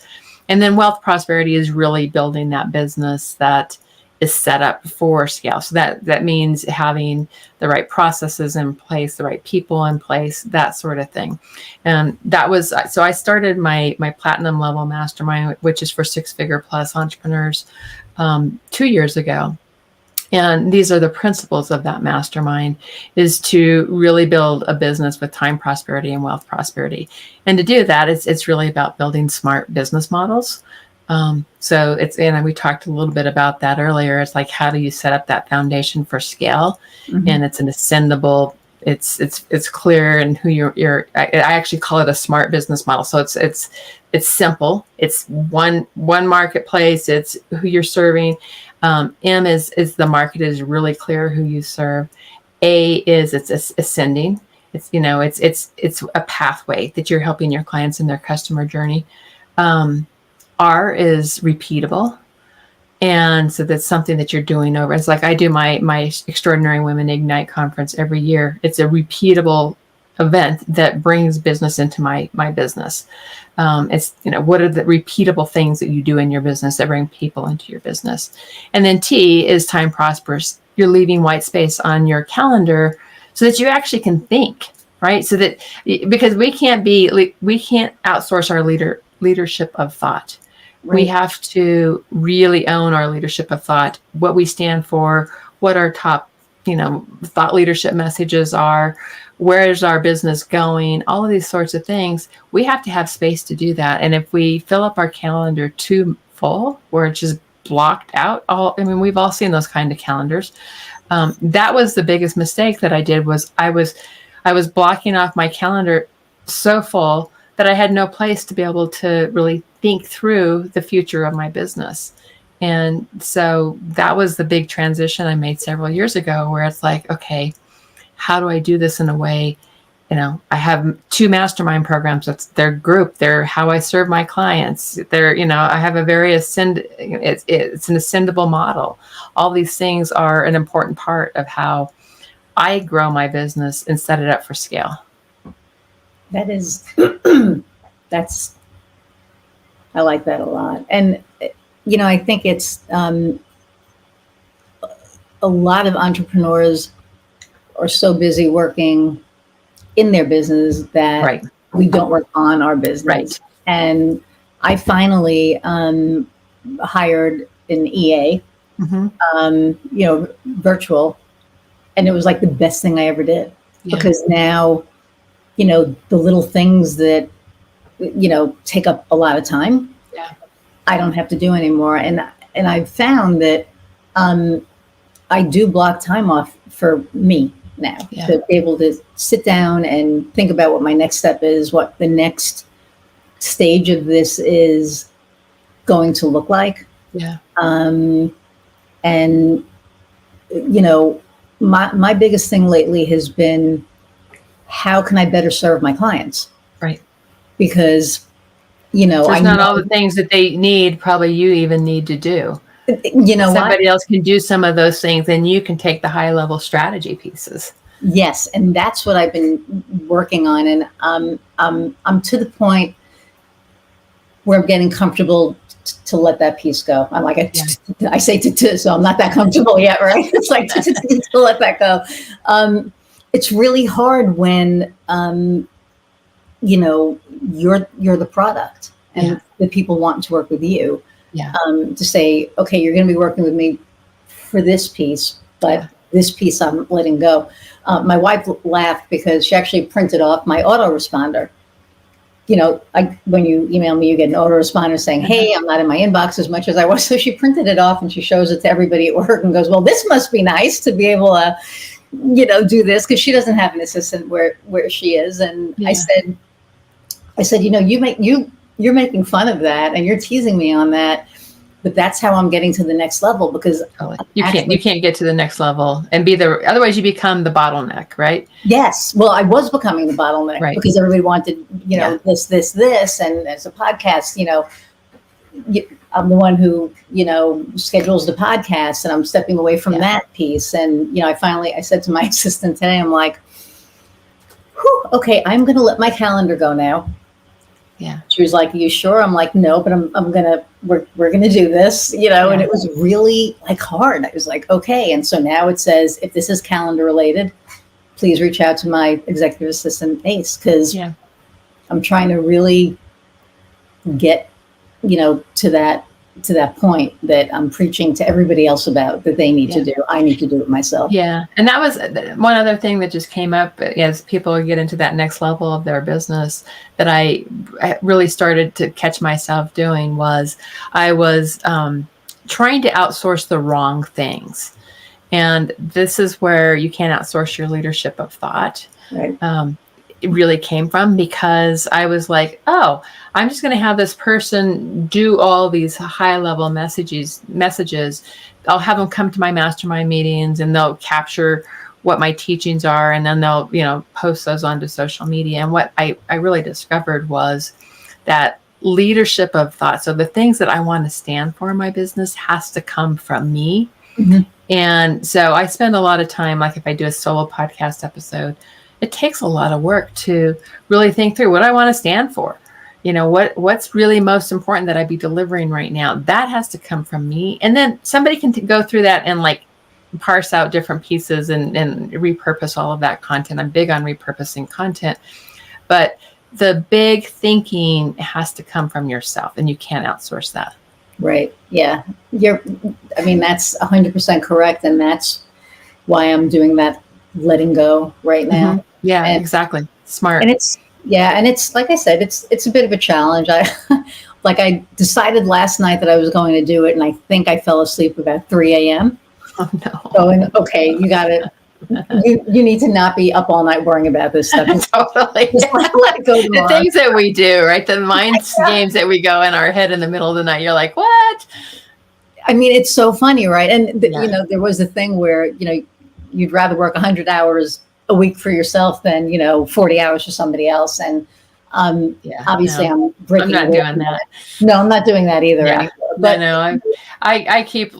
B: And then wealth prosperity is really building that business that is set up for scale. So that means having the right processes in place, the right people in place, that sort of thing. And that was, so I started my platinum level mastermind, which is for 6-figure plus entrepreneurs, 2 years ago. And these are the principles of that mastermind, is to really build a business with time prosperity and wealth prosperity. And to do that, it's really about building smart business models. So it's, and we talked a little bit about that earlier. It's like, how do you set up that foundation for scale? Mm-hmm. And it's an ascendable, it's clear, and who I actually call it a smart business model. So it's simple. It's one marketplace. It's who you're serving. M is the market is really clear who you serve. A is it's ascending. It's, it's a pathway that you're helping your clients in their customer journey. R is repeatable. And so that's something that you're doing over. It's like I do my Extraordinary Women Ignite conference every year. It's a repeatable event that brings business into my business. It's, what are the repeatable things that you do in your business that bring people into your business? And then T is time prosperous. You're leaving white space on your calendar so that you actually can think, right? So that, because we can't outsource our leadership of thought. Right. We have to really own our leadership of thought, what we stand for, what our top, thought leadership messages are, where is our business going, all of these sorts of things. We have to have space to do that. And if we fill up our calendar too full, where it's just blocked out, we've all seen those kind of calendars. That was the biggest mistake that I did, was I was blocking off my calendar so full that I had no place to be able to really think through the future of my business. And so that was the big transition I made several years ago, where it's like, okay, how do I do this in a way? I have 2 mastermind programs. That's their group. They're how I serve my clients. I have a very it's an ascendable model. All these things are an important part of how I grow my business and set it up for scale.
A: That is, I like that a lot. And, I think it's a lot of entrepreneurs are so busy working in their business that right. we don't work on our business. Right. And I finally hired an EA, mm-hmm. Virtual, and it was like the best thing I ever did, because now, the little things that, take up a lot of time, I don't have to do anymore. And I've found that I do block time off for me now, to be able to sit down and think about what my next step is, what the next stage of this is going to look like. Yeah. And, my biggest thing lately has been, how can I better serve my clients? Right. Because,
B: there's not all the things that they need, probably you even need to do. Somebody else can do some of those things, and you can take the high level strategy pieces.
A: Yes. And that's what I've been working on. And I'm to the point where I'm getting comfortable to let that piece go. I'm like, I say so I'm not that comfortable yet, right? It's like to let that go. It's really hard when, you're the product, and the people want to work with you. Yeah. To say, okay, you're going to be working with me for this piece, but this piece I'm letting go. My wife laughed because she actually printed off my autoresponder. When you email me, you get an autoresponder saying, hey, I'm not in my inbox as much as I was. So she printed it off and she shows it to everybody at work and goes, well, this must be nice to be able to, do this, because she doesn't have an assistant where she is. And I said, you're making fun of that and you're teasing me on that, but that's how I'm getting to the next level, because
B: you can't get to the next level and otherwise you become the bottleneck, right?
A: Yes. Well, I was becoming the bottleneck, right, because everybody wanted, this, and as a podcast, I'm the one who, schedules the podcast, and I'm stepping away from that piece. And, I said to my assistant today, I'm like, okay, I'm going to let my calendar go now.
B: Yeah.
A: She was like, "Are you sure?" I'm like, "No, but we're gonna do this, And it was really like hard. I was like, okay. And so now it says, if this is calendar related, please reach out to my executive assistant Ace, because I'm trying to really get, to that point that I'm preaching to everybody else about, that they need to do. I need to do it myself.
B: Yeah. And that was one other thing that just came up as people get into that next level of their business that I really started to catch myself doing was I was trying to outsource the wrong things. And this is where you can't outsource your leadership of thought.
A: Right.
B: It really came from, because I was like, oh, I'm just going to have this person do all these high level messages. I'll have them come to my mastermind meetings and they'll capture what my teachings are. And then they'll, post those onto social media. And what I really discovered was that leadership of thought. So the things that I want to stand for in my business has to come from me. Mm-hmm. And so I spend a lot of time, like if I do a solo podcast episode, it takes a lot of work to really think through what I want to stand for. What's really most important that I be delivering right now. That has to come from me. And then somebody can go through that and like parse out different pieces and repurpose all of that content. I'm big on repurposing content, but the big thinking has to come from yourself, and you can't outsource that.
A: Right. Yeah. That's 100% correct. And that's why I'm doing that letting go right now.
B: Mm-hmm. Yeah, exactly. Smart.
A: And it's like I said, it's a bit of a challenge. I decided last night that I was going to do it, and I think I fell asleep about 3 a.m.
B: Oh no.
A: So, okay, you got it. You need to not be up all night worrying about this stuff.
B: Totally.
A: Just let it go tomorrow.
B: The things that we do, right? The mind games that we go in our head in the middle of the night. You're like, what?
A: It's so funny, right? And there was a thing where you'd rather work 100 hours a week for yourself than 40 hours for somebody else. And obviously I'm breaking.
B: I'm not doing that.
A: No, I'm not doing that either.
B: Yeah.
A: Anymore. But
B: no, I keep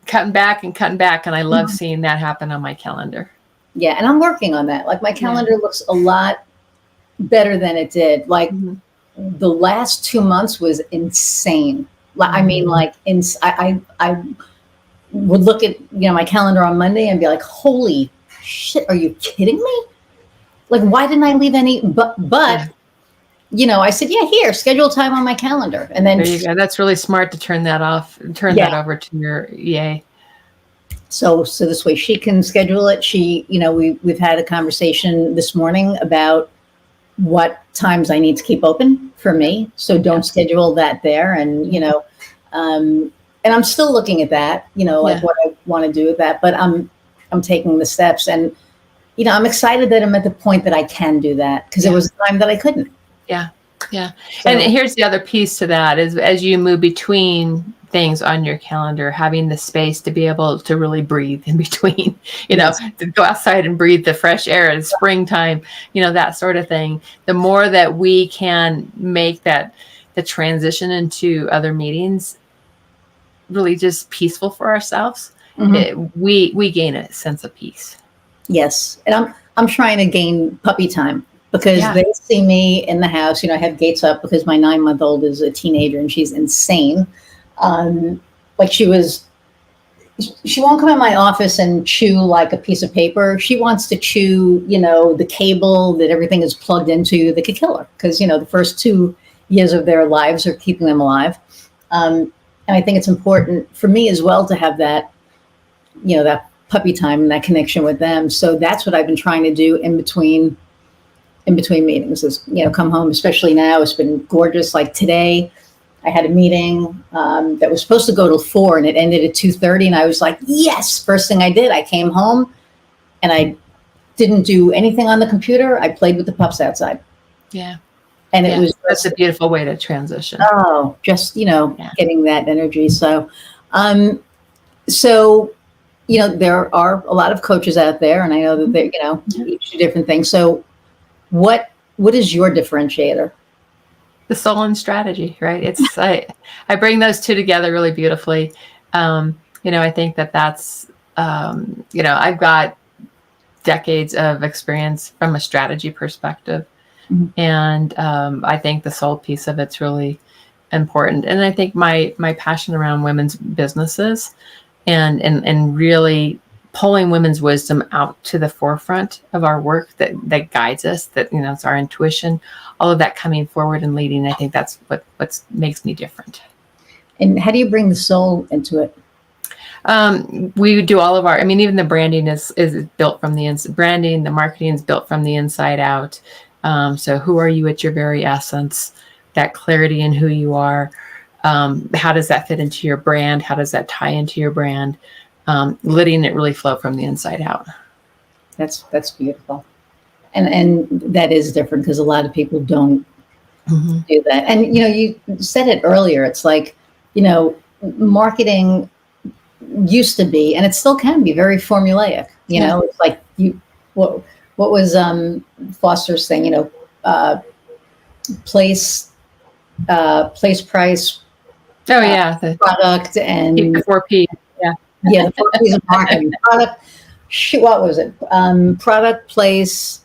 B: cutting back, and I love seeing that happen on my calendar.
A: Yeah, and I'm working on that. Like my calendar looks a lot better than it did. Like the last 2 months was insane. I would look at my calendar on Monday and be like, holy shit, are you kidding me? Like, why didn't I leave any but I said, here, schedule time on my calendar. And then
B: there you go. That's really smart to turn that off and turn that over to your EA.
A: So this way she can schedule it. We've had a conversation this morning about what times I need to keep open for me. So don't schedule that there. And, and I'm still looking at that, what I want to do with that, but I'm taking the steps, and, I'm excited that I'm at the point that I can do that, because there was a time that I couldn't.
B: Yeah. Yeah. So, and here's the other piece to that is, as you move between things on your calendar, having the space to be able to really breathe in between, to go outside and breathe the fresh air in springtime, that sort of thing. The more that we can make the transition into other meetings really just peaceful for ourselves, we gain a sense of peace. Yes.
A: And I'm trying to gain puppy time, because they see me in the house. I have gates up because my 9-month-old is a teenager and she's insane. She won't come in my office and chew like a piece of paper. She wants to chew, the cable that everything is plugged into that could kill her, because, the first 2 years of their lives are keeping them alive. And I think it's important for me as well to have that, that puppy time and that connection with them. So that's what I've been trying to do in between meetings is, come home, especially now. It's been gorgeous. Like today I had a meeting that was supposed to go till 4 and it ended at 2:30. And I was like, yes, first thing I did, I came home and I didn't do anything on the computer. I played with the pups outside.
B: Yeah.
A: And it was
B: that's a beautiful way to transition.
A: Oh, just, getting that energy. So, there are a lot of coaches out there, and I know that they, each do different things. So what is your differentiator?
B: The soul and strategy, right? It's, I bring those two together really beautifully. I think that's, I've got decades of experience from a strategy perspective. And I think the soul piece of it's really important. And I think my passion around women's businesses and really pulling women's wisdom out to the forefront of our work that guides us, that, you know, it's our intuition, all of that coming forward and leading. I think that's what makes me different.
A: And how do you bring the soul into it?
B: We do all of our, I mean, even the branding is built from the inside. Branding, the marketing is built from the inside out. So who are you at your very essence? That clarity in who you are. How does that fit into your brand? How does that tie into your brand? Letting it really flow from the inside out.
A: That's beautiful. And that is different because a lot of people don't do that. And, you know, you said it earlier. It's like, you know, marketing used to be, and it still can be, very formulaic. You know, it's like what was Foster's thing? You know, place, price.
B: Oh yeah, the
A: product and
B: the 4P. Yeah,
A: yeah, the 4 P's of marketing. Product. What was it? Product, place,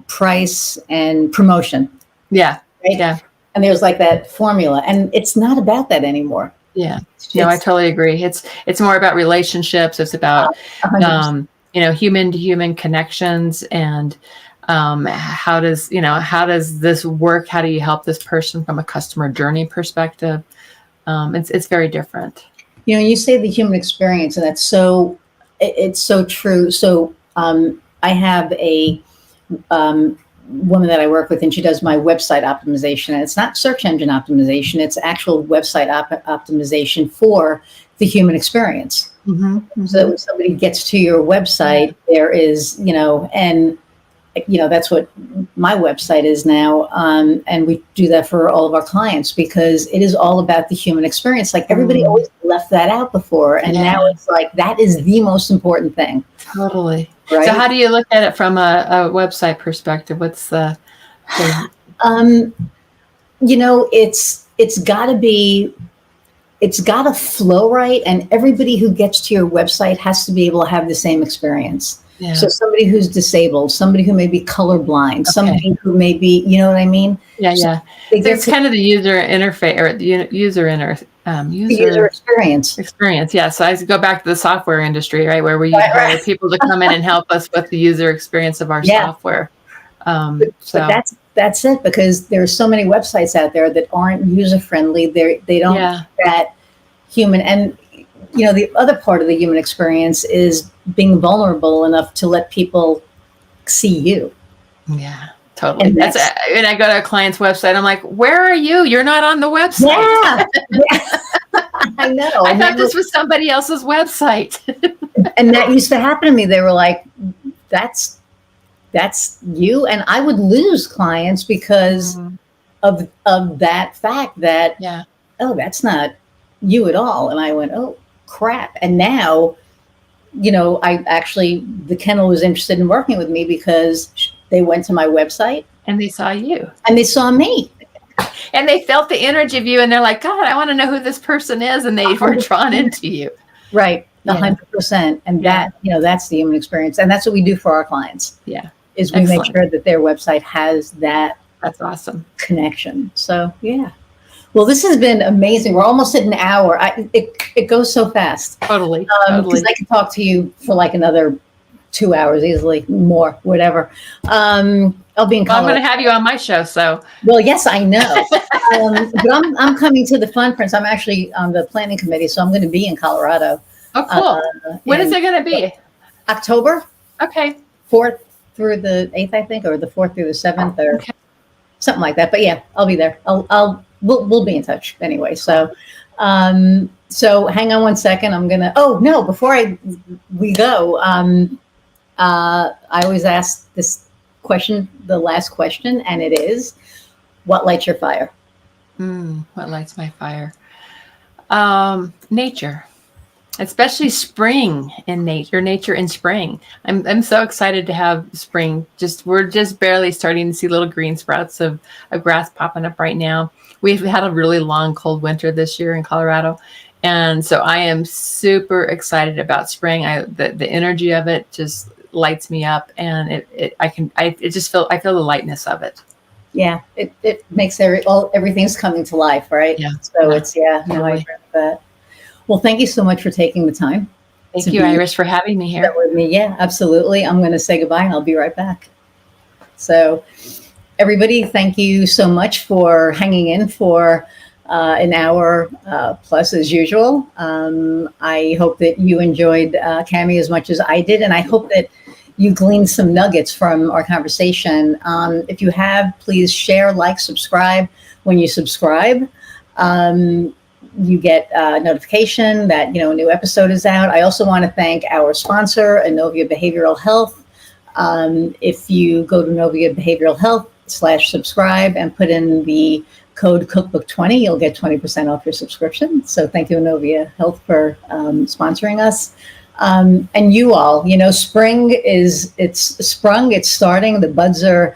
A: price, and promotion.
B: Yeah,
A: right?
B: Yeah.
A: And there's like that formula, and it's not about that anymore.
B: Yeah. No, I totally agree. It's more about relationships. It's about, you know, human to human connections, and how does this work? How do you help this person from a customer journey perspective? It's very different.
A: You know, you say the human experience, and it's so true. So I have a woman that I work with, and she does my website optimization. And it's not search engine optimization; it's actual website optimization for the human experience. So when somebody gets to your website, there is, you know, and you know, that's what my website is now. And we do that for all of our clients because it is all about the human experience. Like everybody always left that out before. And now it's like, that is the most important thing.
B: Totally.
A: Right?
B: So how do you look at it from a website perspective? What's the
A: you know, it's gotta flow right. And everybody who gets to your website has to be able to have the same experience. Yeah. So somebody who's disabled, somebody who may be colorblind, somebody who may be, you know what I mean?
B: Yeah, so it's kind of the user interface or the user
A: experience.
B: Experience, yeah. So I go back to the software industry, right, where we hire people to come in and help us with the user experience of our software.
A: But that's it, because there's so many websites out there that aren't user friendly. They don't have that human. And you know, the other part of the human experience is being vulnerable enough to let people see you.
B: Yeah, totally. And and I go to a client's website, I'm like, where are you? You're not on the website.
A: Yeah. I know.
B: I thought this was somebody else's website.
A: And that used to happen to me. They were like, that's you. And I would lose clients because of that fact that, oh, that's not you at all. And I went, oh, crap. And now, you know, the kennel was interested in working with me because they went to my website
B: and they saw you
A: and they saw me
B: and they felt the energy of you, and they're like, God, I want to know who this person is, and they were drawn into you.
A: Right. 100%. And that, you know, that's the human experience, and that's what we do for our clients.
B: Yeah.
A: Is we make sure that their website has that.
B: That's awesome.
A: Connection. So yeah. Well, this has been amazing. We're almost at an hour. It goes so fast.
B: Totally.
A: Because I could talk to you for like another 2 hours easily, more, whatever. I'll be in Colorado.
B: Well, I'm going to have you on my show, so.
A: Well, yes, I know. But I'm coming to the Fun Prince. I'm actually on the planning committee, so I'm going to be in Colorado.
B: Oh, cool. When is it going to be?
A: October.
B: Okay.
A: 4th through the 8th, I think, or the 4th through the 7th, or something like that. But yeah, I'll be there. We'll be in touch anyway. So, so hang on one second. I'm gonna. Oh no! Before we go, I always ask this question, the last question, and it is, what lights your fire?
B: What lights my fire? Nature. Especially spring in nature in spring. I'm so excited to have spring. We're just barely starting to see little green sprouts of grass popping up right now. We've had a really long, cold winter this year in Colorado. And so I am super excited about spring. The energy of it, just lights me up, and I just feel the lightness of it.
A: Yeah, it makes everything's coming to life, right?
B: Yeah.
A: So
B: Yeah,
A: it's, yeah, no, I
B: totally.
A: agree with that. Well, thank you so much for taking the time
B: Thank
A: to
B: you,
A: be
B: Iris, for having me here.
A: with me. Yeah, absolutely. I'm going to say goodbye and I'll be right back. So everybody, thank you so much for hanging in for an hour plus as usual. I hope that you enjoyed Cami as much as I did, and I hope that you gleaned some nuggets from our conversation. If you have, please share, like, subscribe. When you subscribe, you get a notification that a new episode is out. I also want to thank our sponsor, Inovia Behavioral Health. If you go to Inovia Behavioral Health /subscribe and put in the code Cookbook20, you'll get 20% off your subscription. So thank you, Inovia Health, for sponsoring us. And you all, spring it's sprung, it's starting. The buds are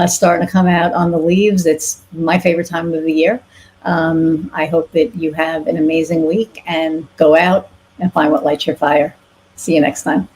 A: starting to come out on the leaves. It's my favorite time of the year. I hope that you have an amazing week and go out and find what lights your fire. See you next time.